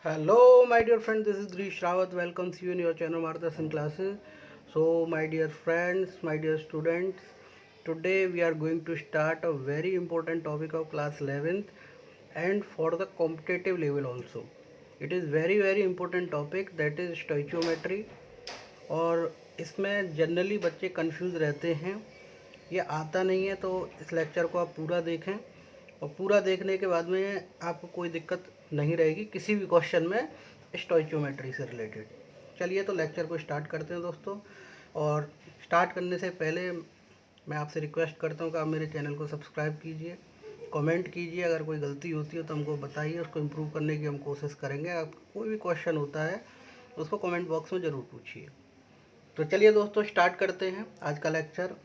Hello, my dear friend. This is Grish Rawat. Welcomes you in your channel Marthasan classes. So, my dear friends, my dear students, today we are going to start a very important topic of class 11th and for the competitive level also. It is very important topic, that is stoichiometry. और इसमें generally बच्चे confuse रहते हैं, ये आता नहीं है। तो इस लेक्चर को आप पूरा देखें और पूरा देखने के बाद में आपको कोई दिक्कत नहीं रहेगी किसी भी क्वेश्चन में स्टोइचियोमेट्री से रिलेटेड। चलिए तो लेक्चर को स्टार्ट करते हैं दोस्तों। और स्टार्ट करने से पहले मैं आपसे रिक्वेस्ट करता हूँ कि आप मेरे चैनल को सब्सक्राइब कीजिए, कमेंट कीजिए, अगर कोई गलती होती है तो हमको बताइए, उसको इम्प्रूव करने की हम कोशिश करेंगे। आपको कोई भी क्वेश्चन होता है उसको कमेंट बॉक्स में ज़रूर पूछिए। तो चलिए दोस्तों स्टार्ट करते हैं आज का लेक्चर।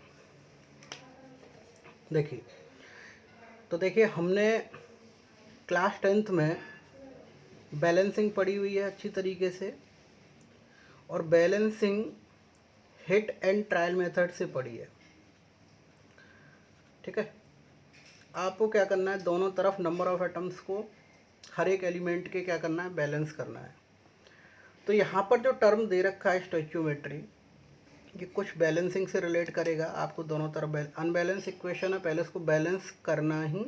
देखिए हमने क्लास 10th में बैलेंसिंग पढ़ी हुई है अच्छी तरीके से, और balancing hit and trial method से पढ़ी है। ठीक है, आपको क्या करना है, दोनों तरफ नंबर ऑफ एटम्स को हर एक एलिमेंट के क्या करना है, बैलेंस करना है। तो यहाँ पर जो टर्म दे रखा है स्टोइचियोमेट्री, ये कुछ बैलेंसिंग से रिलेट करेगा। आपको दोनों तरफ अनबैलेंस इक्वेशन है, पहले इसको बैलेंस करना ही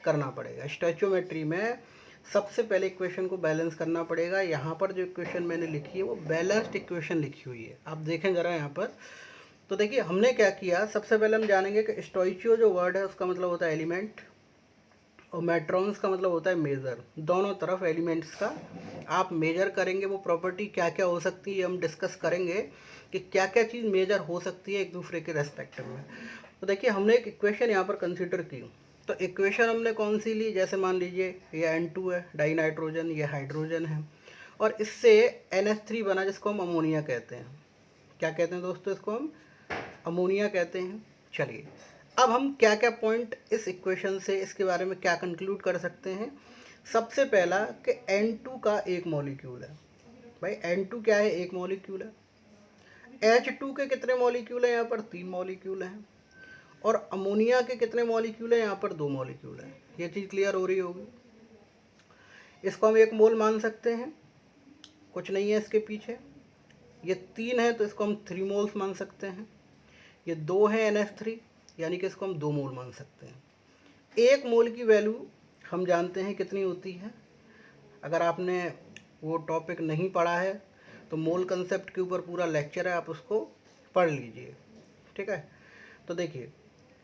करना पड़ेगा। स्टोइचियोमेट्री में सबसे पहले इक्वेशन को बैलेंस करना पड़ेगा। यहाँ पर जो इक्वेशन मैंने लिखी है वो बैलेंस्ड इक्वेशन लिखी हुई है, आप देखें ज़रा यहाँ पर। तो देखिए हमने क्या किया, सबसे पहले हम जानेंगे कि स्टोइचियो जो वर्ड है उसका मतलब होता है एलिमेंट, और मेट्रॉन्स का मतलब होता है मेज़र। दोनों तरफ एलिमेंट्स का आप मेजर करेंगे, वो प्रॉपर्टी क्या क्या हो सकती है हम डिस्कस करेंगे कि क्या क्या चीज़ मेजर हो सकती है एक दूसरे के रेस्पेक्टिव में। तो देखिए हमने एक इक्वेशन यहाँ पर कंसिडर की। तो इक्वेशन हमने कौन सी ली, जैसे मान लीजिए ये N2 है, डाई नाइट्रोजन, ये हाइड्रोजन है, और इससे NH3 बना जिसको हम अमोनिया कहते हैं। क्या कहते हैं दोस्तों, इसको हम अमोनिया कहते हैं। चलिए अब हम क्या क्या पॉइंट इस इक्वेशन से, इसके बारे में क्या कंक्लूड कर सकते हैं। सबसे पहला कि N2 का एक मॉलिक्यूल है। भाई N2 क्या है, एक मॉलिक्यूल है। H2 के कितने मॉलिक्यूल हैं, यहाँ पर 3 मॉलिक्यूल हैं। और अमोनिया के कितने मॉलिक्यूल हैं, यहाँ पर 2 मॉलिक्यूल हैं। ये चीज़ क्लियर हो रही होगी। इसको हम 1 मोल मान सकते हैं, कुछ नहीं है इसके पीछे। ये 3 है तो इसको हम 3 मोल्स मान सकते हैं। ये 2 है NH3, यानी कि इसको हम 2 मोल मान सकते हैं। 1 मोल की वैल्यू हम जानते हैं कितनी होती है। अगर आपने वो टॉपिक नहीं पढ़ा है तो मोल कंसेप्ट के ऊपर पूरा लेक्चर है, आप उसको पढ़ लीजिए। ठीक है, तो देखिए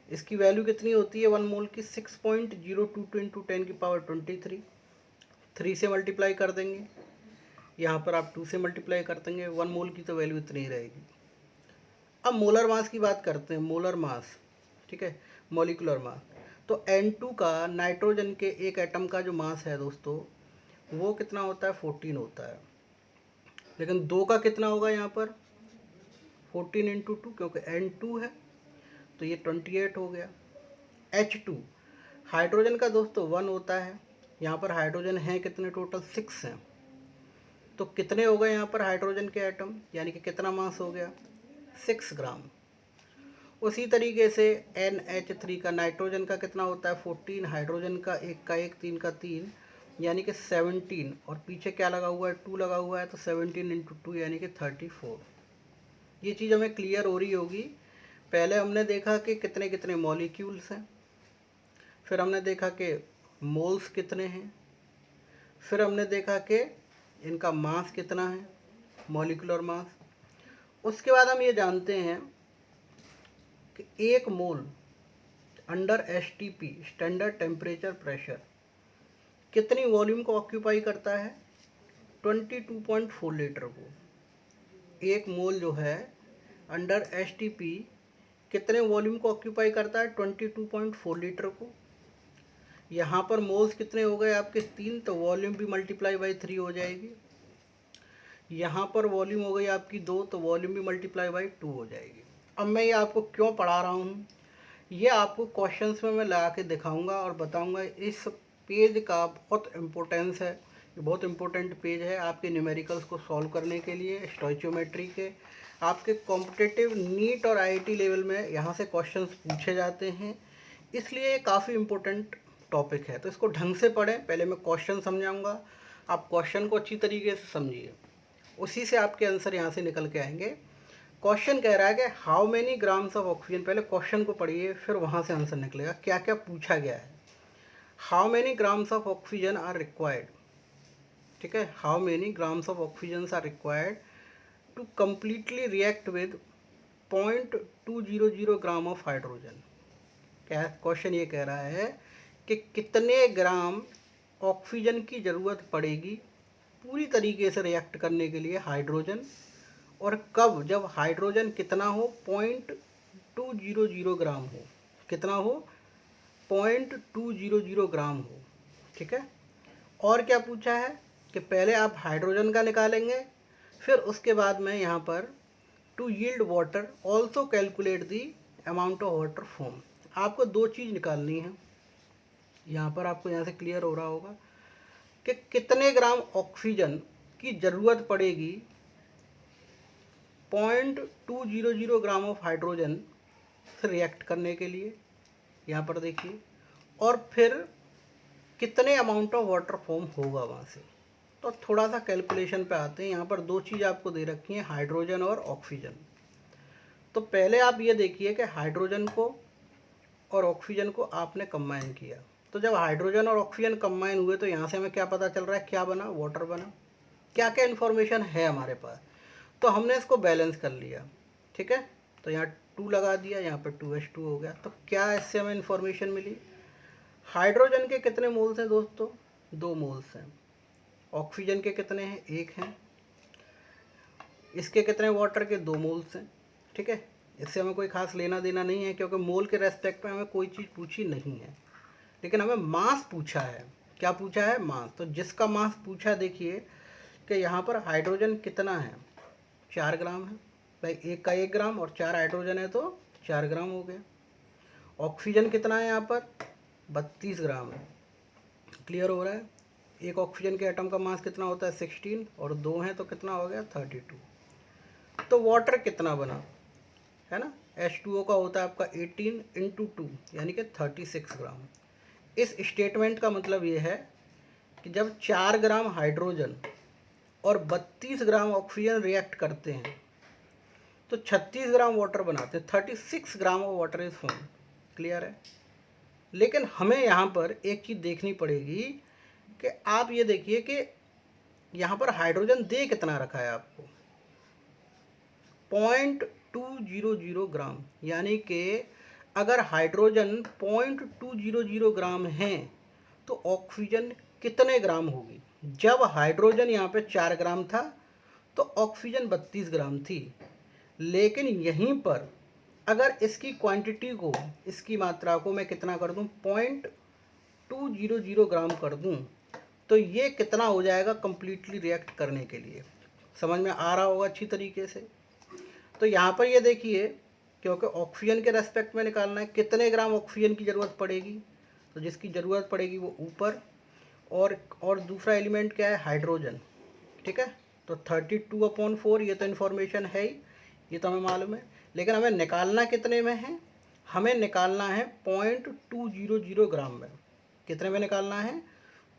इसकी वैल्यू कितनी होती है 1 मोल की, 6.022 इंटू 10⁻23। 3 से मल्टीप्लाई कर देंगे, यहाँ पर आप 2 से मल्टीप्लाई कर देंगे, 1 मोल की तो वैल्यू इतनी ही रहेगी। अब मोलर मास की बात करते हैं, मोलर मास। ठीक है, मॉलिकुलर मास। तो N2 का नाइट्रोजन के एक एटम का जो मास है दोस्तों, वो कितना होता है, 14 होता है। लेकिन 2 का कितना होगा यहाँ पर, 14 इंटू 2, क्योंकि N2 है तो ये 28 हो गया। H2 हाइड्रोजन का दोस्तों 1 होता है, यहाँ पर हाइड्रोजन है कितने, टोटल 6 हैं। तो कितने हो गए यहाँ पर हाइड्रोजन के एटम, यानी कि कितना मास हो गया, 6 ग्राम। उसी तरीके से NH3 का, नाइट्रोजन का कितना होता है 14, हाइड्रोजन का एक का एक, 3 का 3, यानी कि 17, और पीछे क्या लगा हुआ है, 2 लगा हुआ है, तो 17 इंटू 2 यानी कि 34। ये चीज़ हमें क्लियर हो रही होगी। पहले हमने देखा कि कितने कितने मॉलिक्यूल्स हैं, फिर हमने देखा कि मोल्स कितने हैं, फिर हमने देखा कि इनका मास कितना है, मॉलिकुलर मास। उसके बाद हम ये जानते हैं कि 1 mole under STP, standard temperature pressure, कितनी वॉल्यूम को ऑक्यूपाई करता है, 22.4 लीटर को। 1 मोल जो है अंडर STP कितने वॉल्यूम को ऑक्यूपाई करता है, 22.4 लीटर को। यहाँ पर मोल्स कितने हो गए आपके 3, तो वॉल्यूम भी मल्टीप्लाई बाई 3 हो जाएगी। यहाँ पर वॉल्यूम हो गई आपकी 2, तो वॉल्यूम भी मल्टीप्लाई बाई 2 हो जाएगी। अब मैं ये आपको क्यों पढ़ा रहा हूँ, ये आपको क्वेश्चंस में मैं लगा के दिखाऊंगा और बताऊंगा। इस पेज का बहुत इम्पोर्टेंस है, ये बहुत इम्पोर्टेंट पेज है आपके न्यूमेरिकल्स को सॉल्व करने के लिए, स्टोइचियोमेट्री के। आपके कॉम्पिटिटिव नीट और IIT लेवल में यहाँ से क्वेश्चंस पूछे जाते हैं, इसलिए ये काफ़ी इम्पोर्टेंट टॉपिक है। तो इसको ढंग से पढ़ें। पहले मैं क्वेश्चन समझाऊंगा, आप क्वेश्चन को अच्छी तरीके से समझिए, उसी से आपके आंसर यहाँ से निकल के आएंगे। क्वेश्चन कह रहा है कि how many grams of oxygen, पहले क्वेश्चन को पढ़िए फिर वहाँ से आंसर निकलेगा क्या क्या पूछा गया है। How many grams of oxygen are required, ठीक है, how many grams of oxygen are required to completely react with 0.200 gram of hydrogen. क्या क्वेश्चन ये कह रहा है कि कितने ग्राम ऑक्सीजन की ज़रूरत पड़ेगी पूरी तरीके से रिएक्ट करने के लिए हाइड्रोजन, और कब, जब हाइड्रोजन कितना हो, 0.200 ग्राम हो, कितना हो, 0.200 ग्राम हो, ठीक है। और क्या पूछा है कि पहले आप हाइड्रोजन का निकालेंगे, फिर उसके बाद में यहाँ पर to yield water also calculate the amount of water form. आपको दो चीज़ निकालनी है, यहाँ पर आपको यहाँ से क्लियर हो रहा होगा कि कितने ग्राम ऑक्सीजन की ज़रूरत पड़ेगी 0.200 ग्राम ऑफ हाइड्रोजन से रिएक्ट करने के लिए, यहाँ पर देखिए, और फिर कितने अमाउंट ऑफ वाटर फॉर्म होगा वहाँ से। तो थोड़ा सा कैलकुलेशन पे आते हैं। यहाँ पर दो चीज़ आपको दे रखी हैं, हाइड्रोजन और ऑक्सीजन। तो पहले आप ये देखिए कि हाइड्रोजन को और ऑक्सीजन को आपने कंबाइन किया, तो जब हाइड्रोजन और ऑक्सीजन कंबाइन हुए तो यहाँ से हमें क्या पता चल रहा है, क्या बना, वाटर बना। क्या क्या इन्फॉर्मेशन है हमारे पास, तो हमने इसको बैलेंस कर लिया, ठीक है। तो यहाँ 2 लगा दिया, यहाँ पर 2H2 हो गया। तो क्या इससे हमें इन्फॉर्मेशन मिली, हाइड्रोजन के कितने मोल्स हैं दोस्तों, 2 मोल्स हैं। ऑक्सीजन के कितने हैं, 1 हैं। इसके कितने, वाटर के 2 मोल्स हैं, ठीक है। इससे हमें कोई खास लेना देना नहीं है, क्योंकि मोल के रेस्पेक्ट में हमें कोई चीज़ पूछी नहीं है, लेकिन हमें मास पूछा है। क्या पूछा है, मास। तो जिसका मास पूछा, देखिए कि यहाँ पर हाइड्रोजन कितना है, 4 ग्राम है भाई, एक का 1 ग्राम और 4 हाइड्रोजन है तो 4 ग्राम हो गया। ऑक्सीजन कितना है यहाँ पर, 32 ग्राम है। क्लियर हो रहा है। एक ऑक्सीजन के एटम का मास कितना होता है, 16, और 2 हैं तो कितना हो गया, 32। तो वाटर कितना बना, है ना, H2O का होता है आपका 18 × 2 यानी कि 36 ग्राम। इस स्टेटमेंट का मतलब ये है कि जब 4 ग्राम हाइड्रोजन और 32 ग्राम ऑक्सीजन रिएक्ट करते हैं तो 36 ग्राम वाटर बनाते हैं, 36 gram of water is form. Clear है। लेकिन हमें यहाँ पर एक चीज़ देखनी पड़ेगी कि आप ये देखिए कि यहाँ पर हाइड्रोजन दे कितना रखा है आपको, 0.200 ग्राम, यानी कि अगर हाइड्रोजन 0.200 ग्राम है तो ऑक्सीजन कितने ग्राम होगी। जब हाइड्रोजन यहाँ पे 4 ग्राम था तो ऑक्सीजन 32 ग्राम थी, लेकिन यहीं पर अगर इसकी क्वांटिटी को, इसकी मात्रा को मैं कितना कर दूं, 0.200 ग्राम कर दूं, तो ये कितना हो जाएगा कंप्लीटली रिएक्ट करने के लिए। समझ में आ रहा होगा अच्छी तरीके से। तो यहाँ पर ये देखिए, क्योंकि ऑक्सीजन के रेस्पेक्ट में निकालना है, कितने ग्राम ऑक्सीजन की ज़रूरत पड़ेगी, तो जिसकी ज़रूरत पड़ेगी वो ऊपर, और दूसरा एलिमेंट क्या है, हाइड्रोजन, ठीक है। तो 32/4 ये तो इन्फॉर्मेशन है ही, ये तो हमें मालूम है, लेकिन हमें निकालना कितने में है, हमें निकालना है 0.200 ग्राम में। कितने में निकालना है,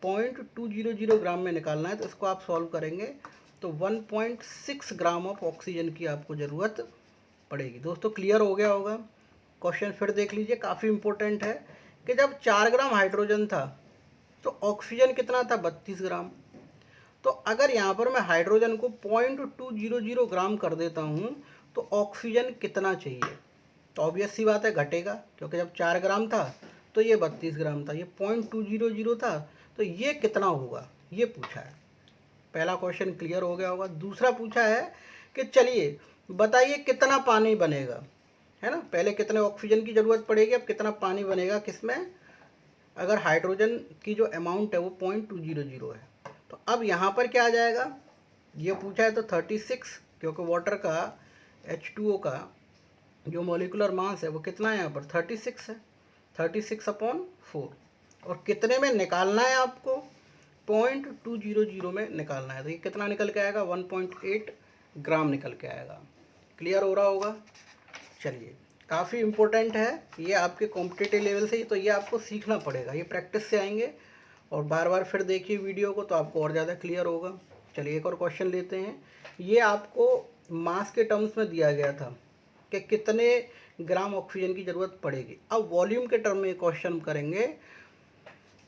0.200 ग्राम में निकालना है। तो इसको आप सॉल्व करेंगे तो 1.6 ग्राम ऑफ ऑक्सीजन की आपको ज़रूरत पड़ेगी। दोस्तों क्लियर हो गया होगा। क्वेश्चन फिर देख लीजिए, काफ़ी इंपॉर्टेंट है कि जब 4 ग्राम हाइड्रोजन था तो ऑक्सीजन कितना था, 32 ग्राम। तो अगर यहाँ पर मैं हाइड्रोजन को 0.200 ग्राम कर देता हूँ तो ऑक्सीजन कितना चाहिए, तो ऑब्वियस सी बात है घटेगा, क्योंकि जब 4 ग्राम था तो ये 32 ग्राम था, ये 0.200 था, तो ये कितना होगा, ये पूछा है। पहला क्वेश्चन क्लियर हो गया होगा। दूसरा पूछा है कि चलिए बताइए कितना पानी बनेगा, है ना। पहले कितने ऑक्सीजन की ज़रूरत पड़ेगी, अब कितना पानी बनेगा किसमें, अगर हाइड्रोजन की जो अमाउंट है वो 0.200 है। तो अब यहाँ पर क्या आ जाएगा, ये पूछा है तो 36, क्योंकि वाटर का H2O का जो मॉलिक्यूलर मास है वो कितना है, यहाँ पर 36 है, 36/4। और कितने में निकालना है आपको, 0.200 में निकालना है। तो ये कितना निकल के आएगा, 1.8 ग्राम निकल के आएगा। क्लियर हो रहा होगा। चलिए, काफ़ी इम्पोर्टेंट है ये आपके कॉम्पिटिटिव लेवल से, तो ये आपको सीखना पड़ेगा, ये प्रैक्टिस से आएंगे और बार बार फिर देखिए वीडियो को तो आपको और ज़्यादा क्लियर होगा। चलिए एक और क्वेश्चन लेते हैं। ये आपको मास के टर्म्स में दिया गया था कि कितने ग्राम ऑक्सीजन की ज़रूरत पड़ेगी। अब वॉल्यूम के टर्म में क्वेश्चन करेंगे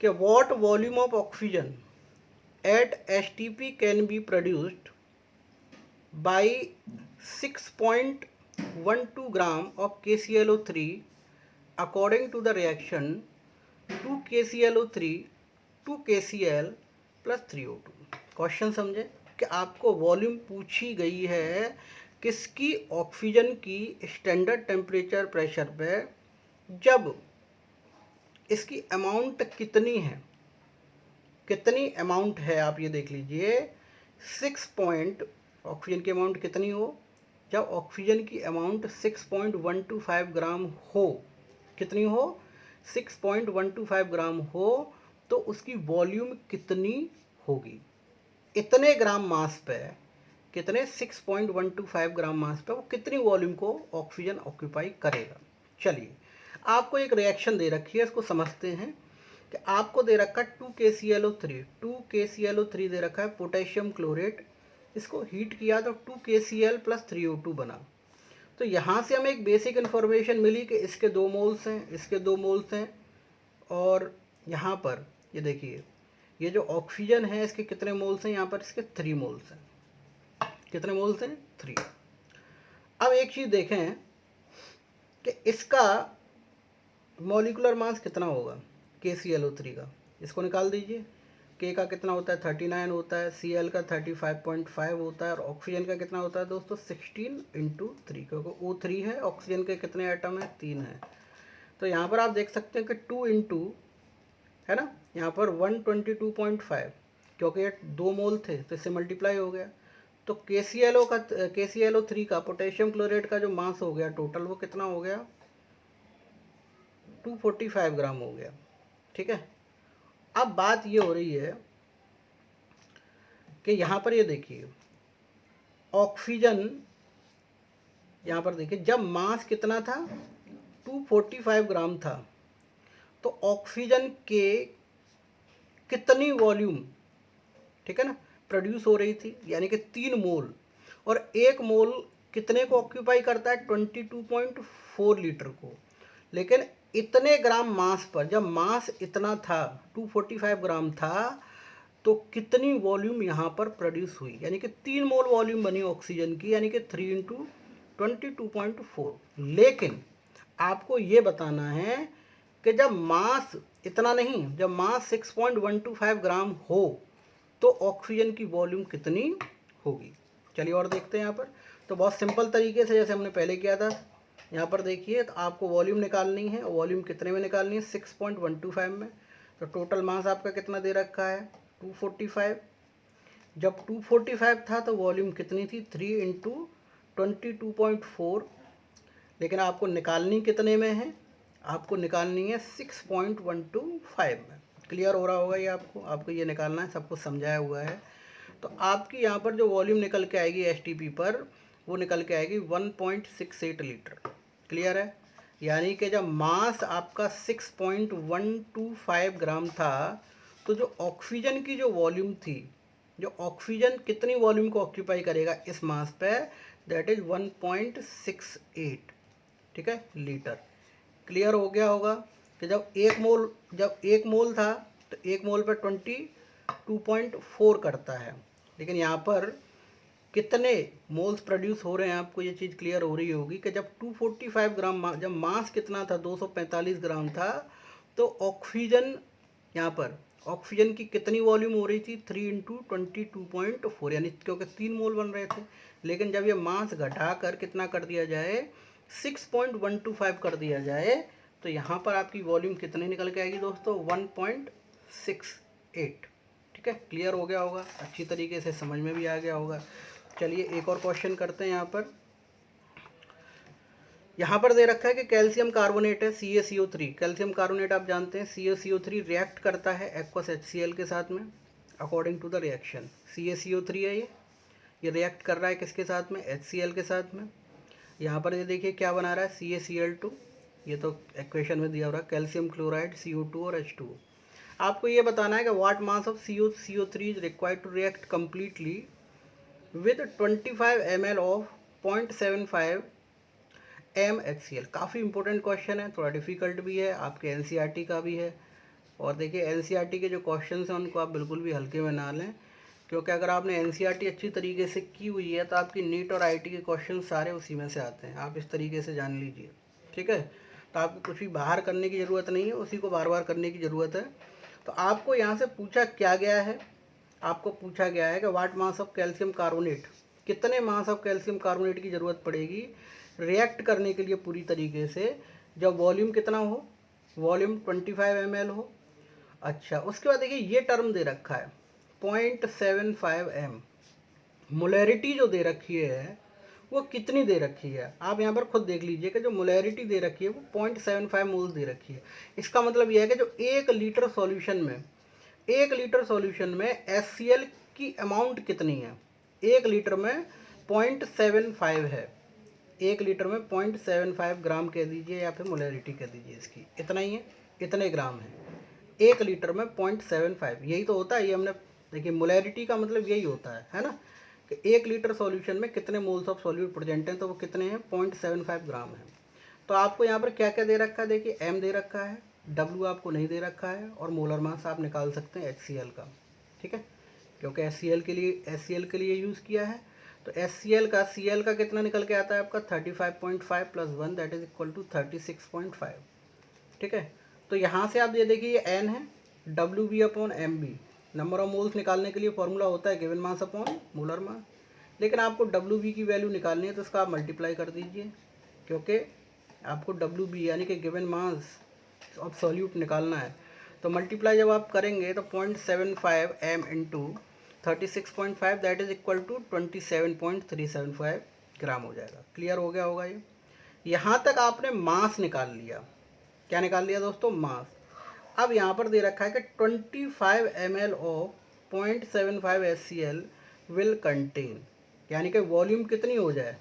कि what volume of oxygen at STP can be produced by 6.12 gram of KClO3 according to the reaction 2 KClO3 2 KCl plus 3O2। Question समझे कि आपको वॉल्यूम पूछी गई है किसकी, ऑक्सीजन की स्टैंडर्ड टेम्परेचर प्रेशर पे, जब इसकी अमाउंट कितनी है, कितनी अमाउंट है आप ये देख लीजिए। 6 ऑक्सीजन की अमाउंट कितनी हो, जब ऑक्सीजन की अमाउंट 6.125 ग्राम हो, कितनी हो 6.125 ग्राम हो, तो उसकी वॉल्यूम कितनी होगी। इतने ग्राम मास पे, कितने 6.125 ग्राम मास पे वो कितनी वॉल्यूम को ऑक्सीजन ऑक्यूपाई करेगा। चलिए आपको एक रिएक्शन दे रखी है, इसको समझते हैं कि आपको दे रखा है 2 KClO3 दे रखा है पोटेशियम क्लोरेट, इसको हीट किया तो 2 KCl + 3O2 बना। तो यहाँ से हमें एक बेसिक इन्फॉर्मेशन मिली कि इसके 2 मोल्स हैं, इसके 2 मोल्स हैं, और यहाँ पर ये देखिए ये जो ऑक्सीजन है इसके कितने मोल्स हैं, यहाँ पर इसके 3 मोल्स हैं। कितने मोल्स हैं, 3। अब एक चीज़ देखें कि इसका मॉलिक्यूलर मास कितना होगा KClO3 का, इसको निकाल दीजिए। K का कितना होता है 39 होता है, Cl का 35.5 होता है, और ऑक्सीजन का कितना होता है दोस्तों 16 × 3, क्योंकि O3 है, ऑक्सीजन के कितने एटम है 3 है। तो यहाँ पर आप देख सकते हैं कि 2 × है ना, यहाँ पर 122.5, क्योंकि ये 2 मोल थे तो इससे मल्टीप्लाई हो गया। तो KClO3 का पोटेशियम क्लोरेट का जो मास हो गया टोटल, वो कितना हो गया 245 ग्राम हो गया। ठीक है, अब बात ये हो रही है कि यहाँ पर ये देखिए ऑक्सीजन, यहाँ पर देखिए जब मास कितना था 245 ग्राम था, तो ऑक्सीजन के कितनी वॉल्यूम, ठीक है ना, प्रोड्यूस हो रही थी, यानी कि 3 मोल, और 1 मोल कितने को ऑक्यूपाई करता है 22.4 लीटर को। लेकिन इतने ग्राम मास पर, जब मास इतना था 245 ग्राम था, तो कितनी वॉल्यूम यहाँ पर प्रोड्यूस हुई, यानी कि 3 मोल वॉल्यूम बनी ऑक्सीजन की, यानी कि 3 × 22.4। लेकिन आपको ये बताना है कि जब मास इतना नहीं, जब मास 6.125 ग्राम हो तो ऑक्सीजन की वॉल्यूम कितनी होगी। चलिए और देखते हैं यहाँ पर। तो बहुत सिंपल तरीके से जैसे हमने पहले किया था, यहाँ पर देखिए तो आपको वॉल्यूम निकालनी है, वॉल्यूम कितने में निकालनी है 6.125 में। तो टोटल मास आपका कितना दे रखा है 245। जब 245 था तो वॉल्यूम कितनी थी 3 × 22.4, लेकिन आपको निकालनी कितने में है, आपको निकालनी है 6.125 में। क्लियर हो रहा होगा ये आपको ये निकालना है, सब कुछ समझाया हुआ है। तो आपकी यहाँ पर जो वॉल्यूम निकल के आएगी एसटीपी पर, वो निकल के आएगी 1.68 लीटर। क्लियर है, यानी कि जब मास आपका 6.125 ग्राम था, तो जो ऑक्सीजन की जो वॉल्यूम थी, जो ऑक्सीजन कितनी वॉल्यूम को ऑक्यूपाई करेगा इस मास पे, दैट इज 1.68, ठीक है, लीटर। क्लियर हो गया होगा कि जब एक मोल था तो 1 मोल पर 22.4 करता है, लेकिन यहाँ पर कितने मोल्स प्रोड्यूस हो रहे हैं, आपको ये चीज़ क्लियर हो रही होगी कि जब 245 ग्राम जब मास कितना था 245 ग्राम था, तो ऑक्सीजन, यहाँ पर ऑक्सीजन की कितनी वॉल्यूम हो रही थी 3 × 22.4, यानी क्योंकि 3 मोल बन रहे थे। लेकिन जब ये मास घटाकर कितना कर दिया जाए 6.125 कर दिया जाए, तो यहाँ पर आपकी वॉल्यूम कितनी निकल के आएगी दोस्तों 1.68। ठीक है, क्लियर हो गया होगा, अच्छी तरीके से समझ में भी आ गया होगा। चलिए एक और क्वेश्चन करते हैं। यहाँ पर दे रखा है कि कैल्शियम कार्बोनेट है CaCO3। कैल्शियम कार्बोनेट आप जानते हैं CaCO3 रिएक्ट करता है एक्वस HCl के साथ में according to the reaction. CaCO3 है ये रिएक्ट कर रहा है किसके साथ में HCl के साथ में। यहाँ पर ये देखिए क्या बना रहा है CaCl2, ये तो इक्वेशन में दिया हो रहा है कैल्शियम क्लोराइड CO2 और H2O। आपको ये बताना है कि what mass of CO3 is required to react completely with 25 ml of 0.75 MHCl। काफ़ी इंपॉर्टेंट क्वेश्चन है, थोड़ा डिफिकल्ट भी है, आपके NCERT का भी है। और देखिए NCERT के जो क्वेश्चन हैं उनको आप बिल्कुल भी हल्के में ना लें, क्योंकि अगर आपने NCERT अच्छी तरीके से की हुई है तो आपकी नीट और IIT के क्वेश्चन सारे उसी में से आते हैं। आप इस तरीके से जान लीजिए, ठीक है। तो आपको कुछ भी बाहर करने की ज़रूरत नहीं है, उसी को बार बार करने की ज़रूरत है। तो आपको यहाँ से पूछा क्या गया है, आपको पूछा गया है कि वाट मास ऑफ कैल्शियम कार्बोनेट, कितने मास ऑफ कैल्शियम कार्बोनेट की ज़रूरत पड़ेगी रिएक्ट करने के लिए पूरी तरीके से, जब वॉल्यूम कितना हो, वॉल्यूम 25 ml हो। अच्छा, उसके बाद देखिए ये टर्म दे रखा है 0.75 m। मोलैरिटी जो दे रखी है वो कितनी दे रखी है, आप यहाँ पर खुद देख लीजिए कि जो मोलैरिटी दे रखी है वो 0.75 मोल्स दे रखी है। इसका मतलब यह है कि जो 1 लीटर सॉल्यूशन में, 1 लीटर सॉल्यूशन में HCl की अमाउंट कितनी है, 1 लीटर में 0.75 है, 1 लीटर में 0.75 ग्राम कह दीजिए या फिर मोलैरिटी कह दीजिए, इसकी इतना ही है, इतने ग्राम है 1 लीटर में 0.75, यही तो होता है। ये हमने देखिए मोलैरिटी का मतलब यही होता है ना, कि 1 लीटर सॉल्यूशन में कितने मोल्स ऑफ सॉल्यूट प्रेजेंट हैं, तो वो कितने हैं 0.75 ग्राम है। तो आपको यहाँ पर क्या क्या दे रखा है, देखिए M दे रखा है, W आपको नहीं दे रखा है, और मोलर मास आप निकाल सकते हैं HCl का, ठीक है, क्योंकि HCl के लिए यूज़ किया है। तो HCl का Cl का कितना निकल के आता है आपका 35.5 + 1 दैट इज इक्वल टू 36.5, ठीक है। तो यहाँ से आप ये देखिए ये N है, WB/MB, नंबर ऑफ मोल्स निकालने के लिए फॉर्मूला होता है given mass upon molar mass, लेकिन आपको WB की वैल्यू निकालनी है तो इसका आप मल्टीप्लाई कर दीजिए, क्योंकि आपको WB यानी कि गिवन मास ऑफ सॉल्यूट निकालना है। तो मल्टीप्लाई जब आप करेंगे तो 0.75 m into 36.5 that is equal to 27.375 gram हो जाएगा। क्लियर हो गया होगा ये। यहाँ तक आपने मास निकाल लिया, क्या निकाल लिया दोस्तों, मास। अब यहाँ पर दे रखा है कि 25 ml of 0.75 HCl will contain, यानी कि वॉल्यूम कितनी हो जाए,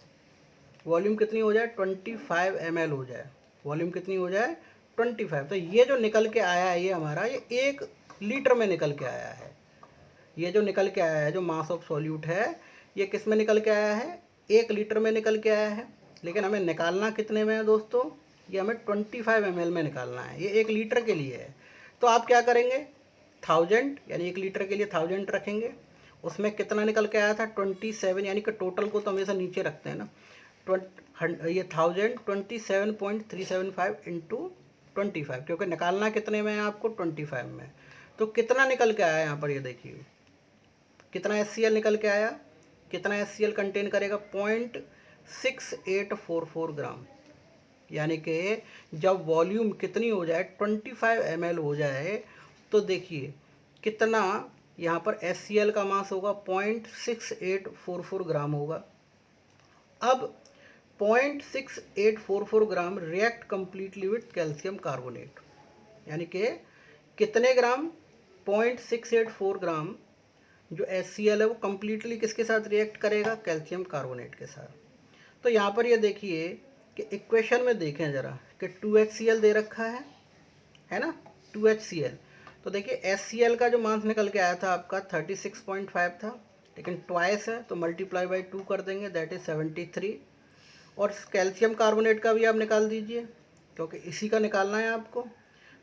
वॉल्यूम कितनी हो जाए 25 ml हो जाए, वॉल्यूम कितनी हो जाए 25। तो ये जो निकल के आया है ये हमारा, ये 1 लीटर में निकल के आया है, ये जो निकल के आया है जो मास ऑफ सॉल्यूट है ये किस में निकल के आया है, 1 लीटर में निकल के आया है। लेकिन हमें निकालना कितने में है दोस्तों, ये हमें 25 ml में निकालना है, ये 1 लीटर के लिए है। तो आप क्या करेंगे 1000 यानी 1 लीटर के लिए 1000 रखेंगे, उसमें कितना निकल के आया था 27, यानी कि टोटल को तो हमेशा नीचे रखते हैं ना, ये 1000 27.375 इंटू 25, क्योंकि निकालना कितने में है आपको 25 में। तो कितना निकल के आया यहाँ पर, ये देखिए कितना HCl निकल के आया, कितना HCl कंटेन करेगा 0.6844 ग्राम, यानी कि जब वॉल्यूम कितनी हो जाए 25 ml हो जाए तो देखिए कितना यहाँ पर HCl का मास होगा 0.6844 ग्राम होगा। अब 0.6844 gram react completely with calcium carbonate, यानी कि कितने ग्राम 0.684 ग्राम जो HCl है वो कम्प्लीटली किसके साथ रिएक्ट करेगा, कैल्शियम कार्बोनेट के साथ। तो यहाँ पर ये देखिए कि इक्वेशन में देखें ज़रा कि 2HCl दे रखा है ना, 2HCl। तो देखिए HCl का जो मास निकल के आया था आपका 36.5 था, लेकिन ट्वाइस है तो मल्टीप्लाई बाई 2 कर देंगे दैट इज 73। और कैल्शियम कार्बोनेट का भी आप निकाल दीजिए, क्योंकि इसी का निकालना है आपको।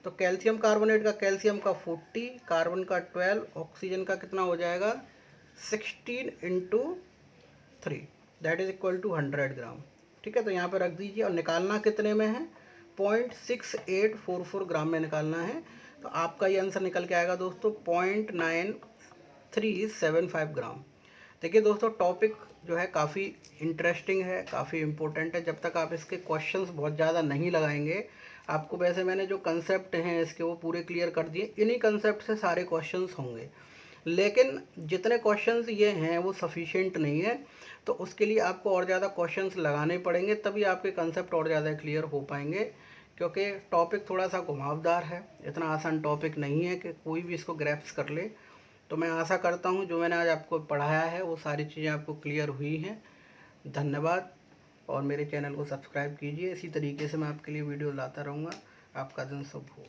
तो कैल्शियम कार्बोनेट का, कैल्शियम का 40, कार्बन का 12, ऑक्सीजन का कितना हो जाएगा 16 into 3 that is equal to 100 gram, ठीक है। तो यहाँ पर रख दीजिए, और निकालना कितने में है 0.6844 ग्राम में निकालना है। तो आपका ये आंसर निकल के आएगा दोस्तों 0.9375 ग्राम। देखिए दोस्तों टॉपिक जो है काफ़ी इंटरेस्टिंग है, काफ़ी इम्पोर्टेंट है। जब तक आप इसके क्वेश्चंस बहुत ज़्यादा नहीं लगाएंगे, आपको वैसे मैंने जो कंसेप्ट हैं इसके वो पूरे क्लियर कर दिए, इन्हीं कंसेप्ट से सारे क्वेश्चंस होंगे, लेकिन जितने क्वेश्चंस ये हैं वो सफिशिएंट नहीं है। तो उसके लिए आपको और ज़्यादा क्वेश्चंस लगाने पड़ेंगे, तभी आपके कंसेप्ट और ज़्यादा क्लियर हो पाएंगे, क्योंकि टॉपिक थोड़ा सा घुमावदार है, इतना आसान टॉपिक नहीं है कि कोई भी इसको ग्रैप्स कर ले। तो मैं आशा करता हूँ जो मैंने आज आपको पढ़ाया है वो सारी चीज़ें आपको क्लियर हुई हैं। धन्यवाद, और मेरे चैनल को सब्सक्राइब कीजिए, इसी तरीके से मैं आपके लिए वीडियो लाता रहूँगा। आपका दिन शुभ हो।